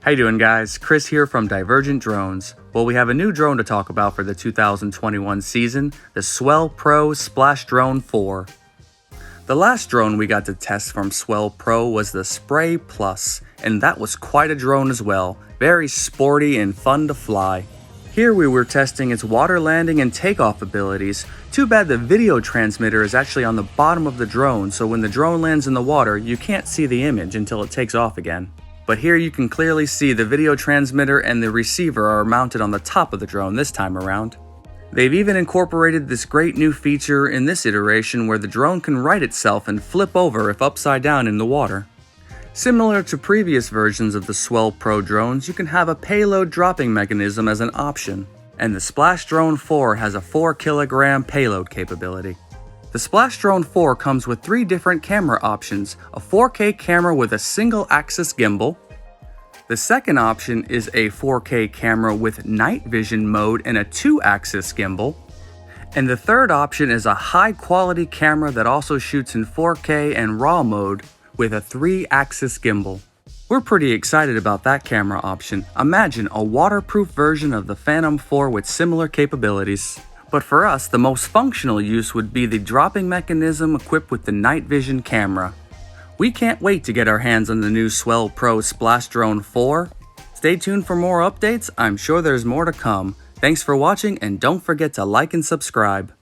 How you doing, guys? Chris here from Divergent Drones. Well, we have a new drone to talk about for the 2021 season, the SwellPro Splash Drone 4. The last drone we got to test from SwellPro was the Spray Plus, and that was quite a drone as well, very sporty and fun to fly. Here we were testing its water landing and takeoff abilities. Too bad the video transmitter is actually on the bottom of the drone, so when the drone lands in the water, you can't see the image until it takes off again. But here you can clearly see the video transmitter and the receiver are mounted on the top of the drone this time around. They've even incorporated this great new feature in this iteration where the drone can right itself and flip over if upside down in the water. Similar to previous versions of the SwellPro drones, you can have a payload dropping mechanism as an option, and the Splash Drone 4 has a 4 kilogram payload capability. The Splash Drone 4 comes with 3 different camera options, a 4K camera with a single axis gimbal. The second option is a 4K camera with night vision mode and a 2-axis gimbal. And the third option is a high quality camera that also shoots in 4K and RAW mode with a 3-axis gimbal. We're pretty excited about that camera option. Imagine a waterproof version of the Phantom 4 with similar capabilities. But for us, the most functional use would be the dropping mechanism equipped with the night vision camera. We can't wait to get our hands on the new SwellPro Splash Drone 4. Stay tuned for more updates, I'm sure there's more to come. Thanks for watching, and don't forget to like and subscribe.